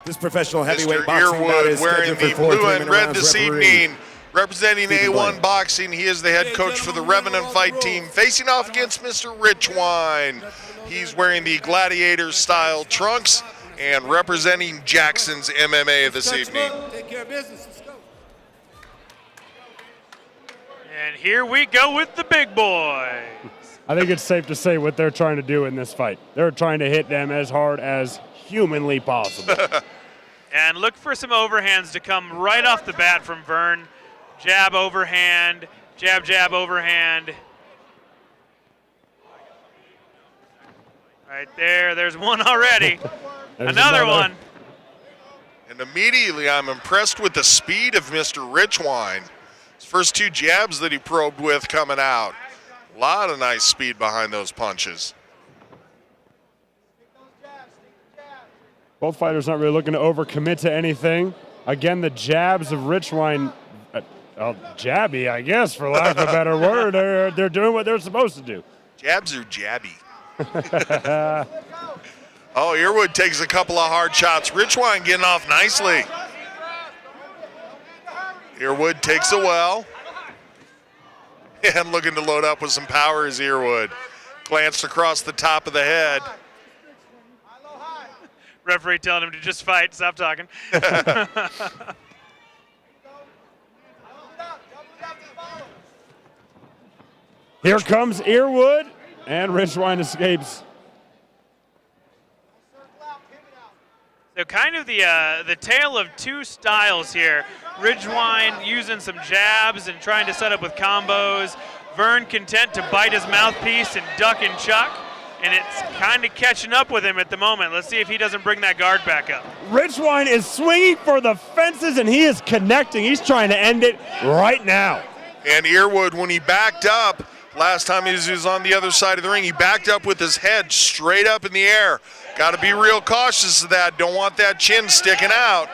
This professional heavyweight Mr. boxing bout is Earwood wearing scheduled the for 4 blue and 3-minute red rounds. this Referee evening. Representing Stephen A1 Blank. Boxing, he is the head coach for the Revenant Fight Team, facing off against Mr. Richwine. He's wearing the gladiator-style trunks and representing Jackson's MMA this evening. Take care of business. Let's go. And here we go with the big boy. I think it's safe to say what they're trying to do in this fight. They're trying to hit them as hard as humanly possible. And look for some overhands to come right off the bat from Vern. Jab, overhand, jab, jab, overhand. Right there, there's one already. Another one. And immediately I'm impressed with the speed of Mr. Richwine. His first 2 jabs that he probed with coming out. A lot of nice speed behind those punches. Both fighters not really looking to overcommit to anything. Again, the jabs of Richwine, jabby, I guess, for lack of a better word. They're doing what they're supposed to do. Jabs are jabby. Oh, Earwood takes a couple of hard shots. Richwine getting off nicely. Earwood takes it well. And looking to load up with some power is Earwood. Glanced across the top of the head. Referee telling him to just fight, stop talking. Here comes Earwood, and Richwine escapes. So kind of the tale of 2 styles here. Ridgewine using some jabs and trying to set up with combos. Vern content to bite his mouthpiece and duck and chuck. And it's kind of catching up with him at the moment. Let's see if he doesn't bring that guard back up. Richwine is swinging for the fences, and he is connecting. He's trying to end it right now. And Earwood, when he backed up, last time he was on the other side of the ring, he backed up with his head straight up in the air. Got to be real cautious of that. Don't want that chin sticking out.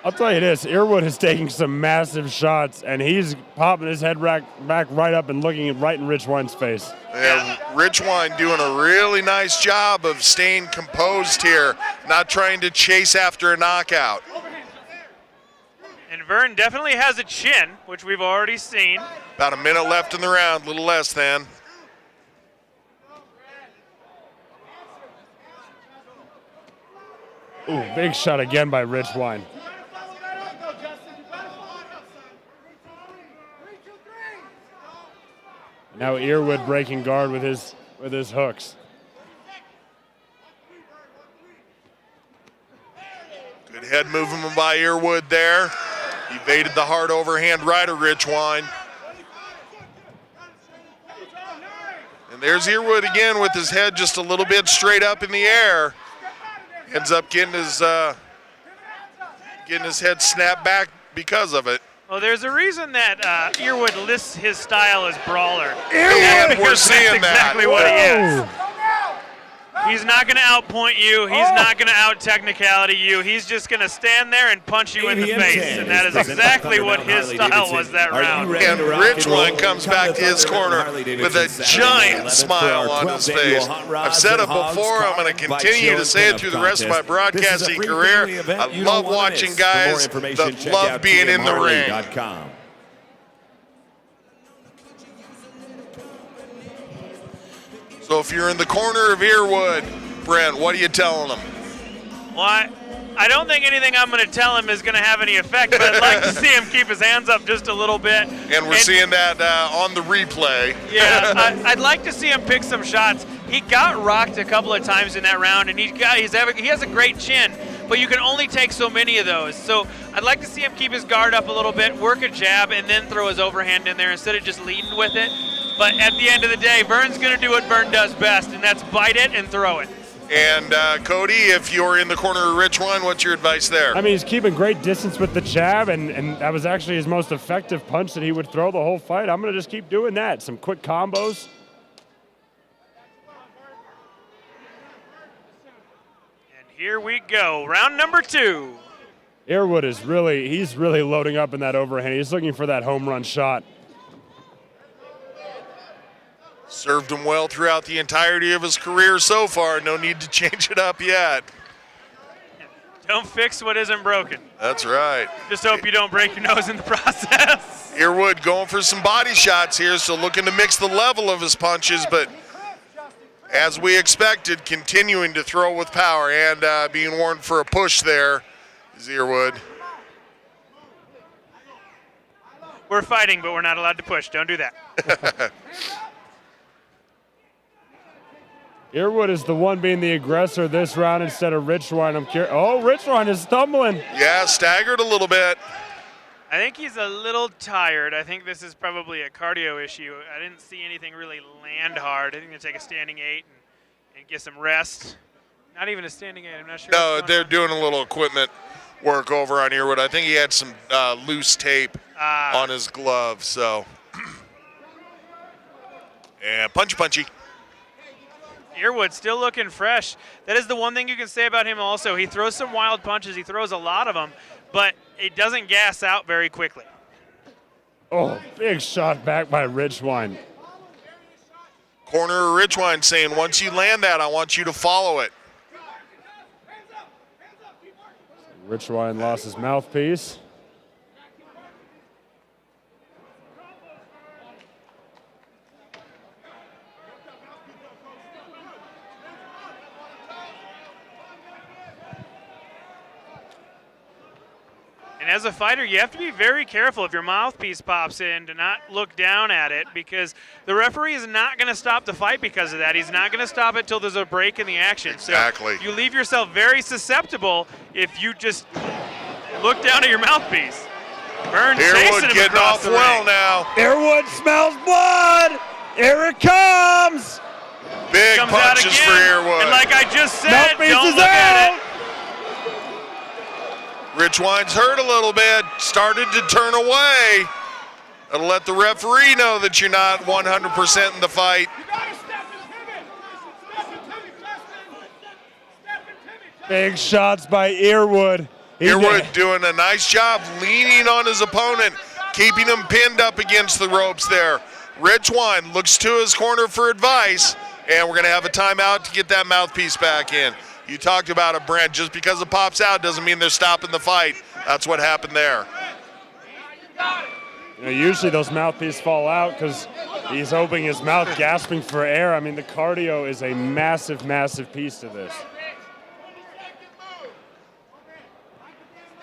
I'll tell you this, Earwood is taking some massive shots, and he's popping his head back right up and looking right in Richwine's face. Yeah, Richwine doing a really nice job of staying composed here, not trying to chase after a knockout. And Vern definitely has a chin, which we've already seen. About a minute left in the round, a little less than. Ooh, big shot again by Richwine. Now Earwood breaking guard with his hooks. Good head movement by Earwood there. Evaded the hard overhand right of Richwine. And there's Earwood again with his head just a little bit straight up in the air. Ends up getting his head snapped back because of it. Well, there's a reason that Earwood lists his style as brawler. And we're seeing that's exactly that. what he is. He's not going to outpoint you. He's not going to out-technicality you. He's just going to stand there and punch you in the face. And that is exactly what his style was that round. And Richwine comes back to his corner with a giant smile on his face. I've said it before. I'm going to continue to say it through the rest of my broadcasting career. I love watching guys that love being in the ring. So if you're in the corner of Earwood, Brent, what are you telling him? Well, I don't think anything I'm going to tell him is going to have any effect, but I'd like to see him keep his hands up just a little bit. And we're seeing that on the replay. Yeah, I'd like to see him pick some shots. He got rocked a couple of times in that round, and he has a great chin, but you can only take so many of those. So I'd like to see him keep his guard up a little bit, work a jab, and then throw his overhand in there instead of just leading with it. But at the end of the day, Vern's going to do what Vern does best, and that's bite it and throw it. And Cody, if you're in the corner of Richwine, what's your advice there? I mean, he's keeping great distance with the jab, and that was actually his most effective punch that he would throw the whole fight. I'm going to just keep doing that. Some quick combos. And here we go, round number 2. Earwood is he's really loading up in that overhand. He's looking for that home run shot. Served him well throughout the entirety of his career so far. No need to change it up yet. Don't fix what isn't broken. That's right. Just hope you don't break your nose in the process. Earwood going for some body shots here, so looking to mix the level of his punches, but as we expected, continuing to throw with power and being warned for a push there is Earwood. We're fighting, but we're not allowed to push. Don't do that. Earwood is the one being the aggressor this round instead of Richwine. I'm curious. Oh, Richwine is stumbling. Yeah, staggered a little bit. I think he's a little tired. I think this is probably a cardio issue. I didn't see anything really land hard. I think they'll take a standing 8 and get some rest. Not even a standing 8. I'm not sure. No, they're doing a little equipment work over on Earwood. I think he had some loose tape on his glove, so. And punchy. Earwood still looking fresh. That is the one thing you can say about him also. He throws some wild punches. He throws a lot of them, but it doesn't gas out very quickly. Oh, big shot back by Richwine. Corner of Richwine saying, once you land that, I want you to follow it. Richwine lost his mouthpiece. And as a fighter, you have to be very careful if your mouthpiece pops in to not look down at it, because the referee is not going to stop the fight because of that. He's not going to stop it till there's a break in the action. Exactly. So you leave yourself very susceptible if you just look down at your mouthpiece. Vern chasing him getting across off the well ring. now. Earwood smells blood. Here it comes. Big Comes out punches again, for Earwood. and like I just said, Mouthpiece don't is look at out. it. Richwine's hurt a little bit, started to turn away. That'll let the referee know that you're not 100% in the fight. Big shots by Earwood. Earwood doing a nice job leaning on his opponent, keeping him pinned up against the ropes there. Richwine looks to his corner for advice, and we're going to have a timeout to get that mouthpiece back in. You talked about it, Brent. Just because it pops out doesn't mean they're stopping the fight. That's what happened there. You know, usually those mouthpieces fall out because he's opening his mouth, gasping for air. I mean, the cardio is a massive, massive piece to this.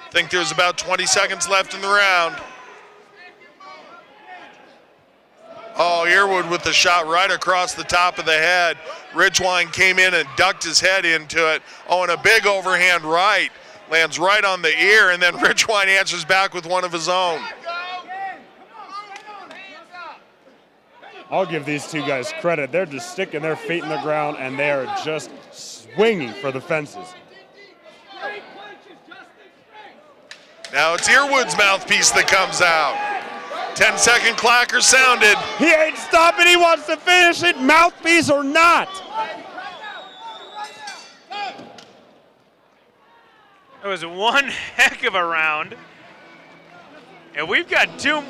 I think there's about 20 seconds left in the round. Oh, Earwood with the shot right across the top of the head. Richwine came in and ducked his head into it. Oh, and a big overhand right. Lands right on the ear, and then Richwine answers back with one of his own. I'll give these two guys credit. They're just sticking their feet in the ground, and they are just swinging for the fences. Now it's Earwood's mouthpiece that comes out. 10-second clacker sounded. He ain't stopping. He wants to finish it, mouthpiece or not. It was one heck of a round. And we've got two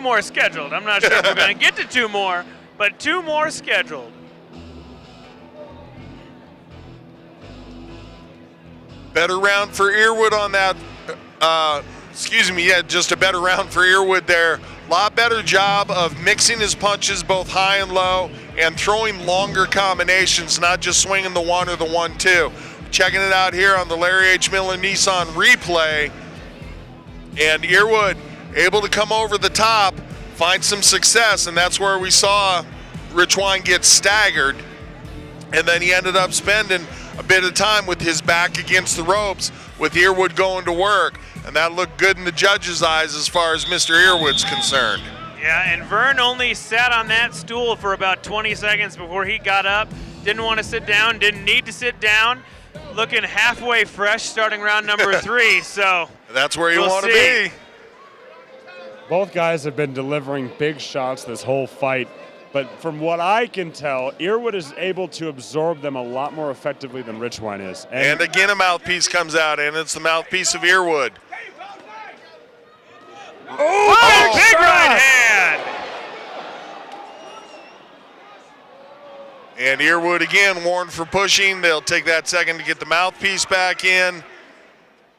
more scheduled. I'm not sure if we're going to get to 2 more, but 2 more scheduled. Better round for Earwood on that. Just a better round for Earwood there. Lot better job of mixing his punches both high and low and throwing longer combinations, not just swinging the 1 or the 1-2. Checking it out here on the Larry H. Miller Nissan replay. And Earwood able to come over the top, find some success, and that's where we saw Richwine get staggered. And then he ended up spending a bit of time with his back against the ropes with Earwood going to work. And that looked good in the judge's eyes as far as Mr. Earwood's concerned. Yeah, and Vern only sat on that stool for about 20 seconds before he got up. Didn't want to sit down, didn't need to sit down. Looking halfway fresh starting round number 3, so that's where you we'll want to see. be. Both guys have been delivering big shots this whole fight. But from what I can tell, Earwood is able to absorb them a lot more effectively than Richwine is. And again, a mouthpiece comes out, and it's the mouthpiece of Earwood. Oh, big right hand! And Earwood again warned for pushing. They'll take that second to get the mouthpiece back in.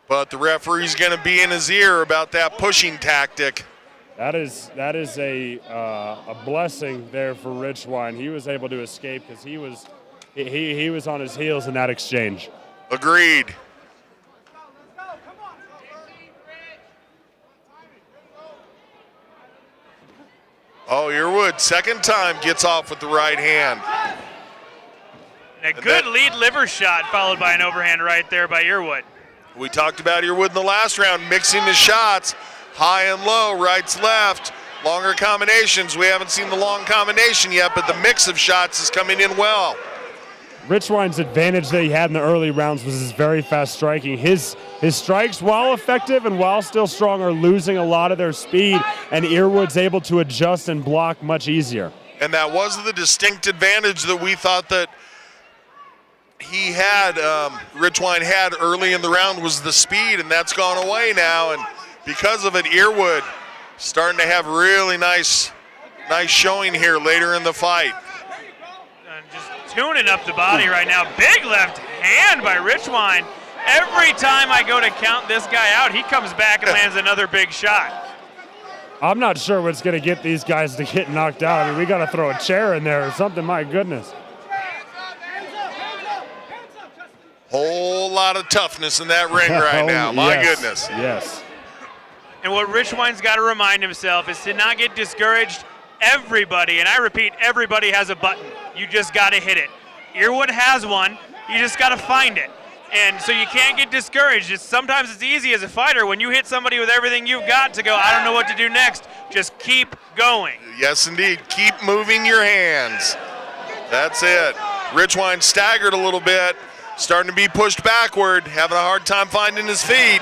But the referee's going to be in his ear about that pushing tactic. That is a blessing there for Richwine. He was able to escape because he was on his heels in that exchange. Agreed. Oh, Earwood, second time, gets off with the right hand. And a good lead liver shot followed by an overhand right there by Earwood. We talked about Earwood in the last round, mixing the shots, high and low, rights, left, longer combinations. We haven't seen the long combination yet, but the mix of shots is coming in well. Richwine's advantage that he had in the early rounds was his very fast striking. His strikes, while effective and while still strong, are losing a lot of their speed, and Earwood's able to adjust and block much easier. And that was the distinct advantage that we thought that he had, Richwine had early in the round, was the speed, and that's gone away now. And because of it, Earwood starting to have really nice showing here later in the fight. Just tuning up the body right now. Big left hand by Richwine. Every time I go to count this guy out, he comes back and lands another big shot. I'm not sure what's going to get these guys to get knocked out. I mean, we got to throw a chair in there or something. My goodness. Whole lot of toughness in that ring right now. My goodness. Yes. And what Richwine's got to remind himself is to not get discouraged. Everybody, and I repeat, everybody has a button. You just got to hit it. Earwood has one. You just got to find it. And so you can't get discouraged. Sometimes it's easy as a fighter when you hit somebody with everything you've got to go, I don't know what to do next. Just keep going. Yes, indeed. Keep moving your hands. That's it. Richwine staggered a little bit, starting to be pushed backward, having a hard time finding his feet.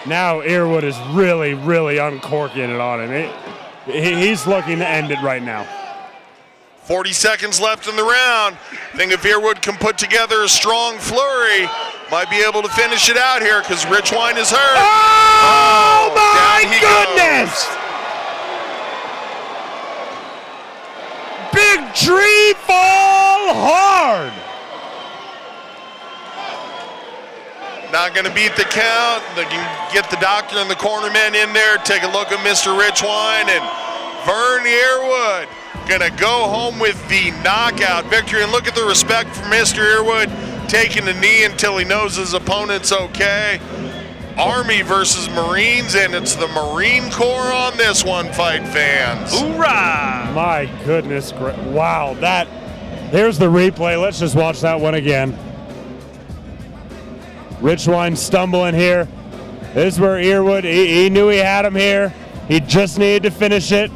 Now Earwood is really, really uncorking it on him. He's looking to end it right now. 40 seconds left in the round. I think if Earwood can put together a strong flurry, might be able to finish it out here because Richwine is hurt. Oh my goodness! Big tree fall hard. Not going to beat the count. They can get the doctor and the cornermen in there, take a look at Mr. Richwine, and Vern Earwood going to go home with the knockout victory. And look at the respect for Mr. Earwood, taking the knee until he knows his opponent's okay. Army versus Marines, and it's the Marine Corps on this one, fight fans. Hoorah! My goodness, wow, here's the replay. Let's just watch that one again. Richwine stumbling here. This is where Earwood, he knew he had him here. He just needed to finish it.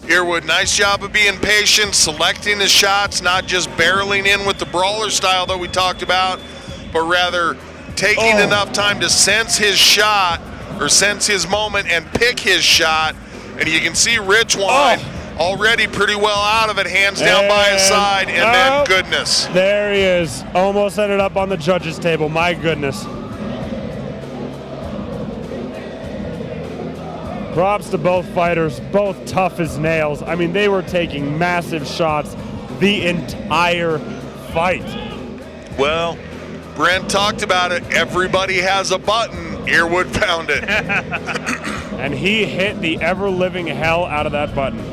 Earwood, nice job of being patient, selecting his shots, not just barreling in with the brawler style that we talked about, but rather taking enough time to sense his shot or sense his moment and pick his shot. And you can see Richwine already pretty well out of it, hands down by his side, and then goodness. There he is. Almost ended up on the judges' table. My goodness. Props to both fighters, both tough as nails. I mean, they were taking massive shots the entire fight. Well, Brent talked about it. Everybody has a button. Earwood found it. And he hit the ever-living hell out of that button.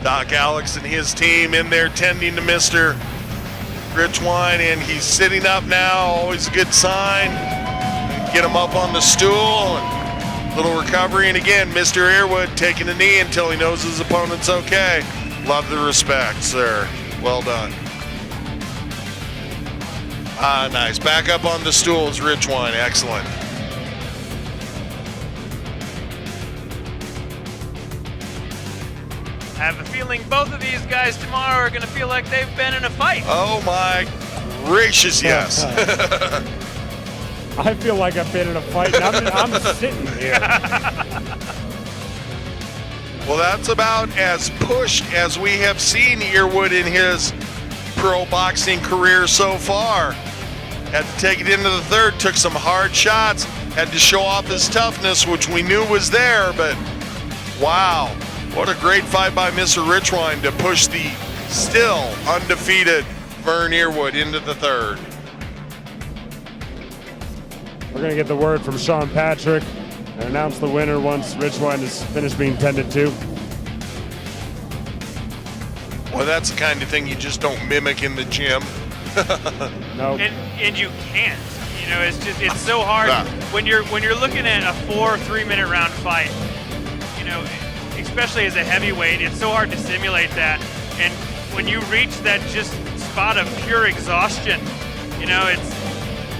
Doc Alex and his team in there tending to Mr. Richwine, and he's sitting up now, always a good sign. Get him up on the stool, and little recovery, and again, Mr. Earwood taking a knee until he knows his opponent's okay. Love the respect, sir. Well done. Nice. Back up on the stool is Richwine. Excellent. I have a feeling both of these guys tomorrow are going to feel like they've been in a fight. Oh my gracious, yes. I feel like I've been in a fight, and I'm sitting here. Well, that's about as pushed as we have seen Earwood in his pro boxing career so far. Had to take it into the third, took some hard shots, Had to show off his toughness, which we knew was there, but wow, what a great fight by Mr. Richwine to push the still undefeated Vern Earwood into the third. We're going to get the word from Sean Patrick and announce the winner once Richwine is finished being tended to. Well, that's the kind of thing you just don't mimic in the gym. No. And you can't. You know, it's so hard when you're looking at a 4 3-minute round fight. You know, especially as a heavyweight, it's so hard to simulate that. And when you reach that just spot of pure exhaustion, you know,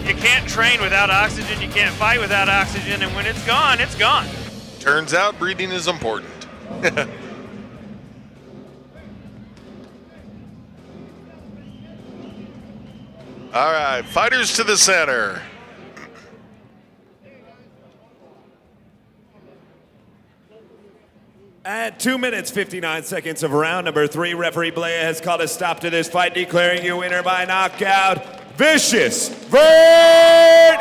you can't train without oxygen, you can't fight without oxygen, and when it's gone, it's gone. Turns out breathing is important. All right, fighters to the center. At 2 minutes, 59 seconds of round number 3, referee Blea has called a stop to this fight, declaring you winner by knockout, Vicious Vern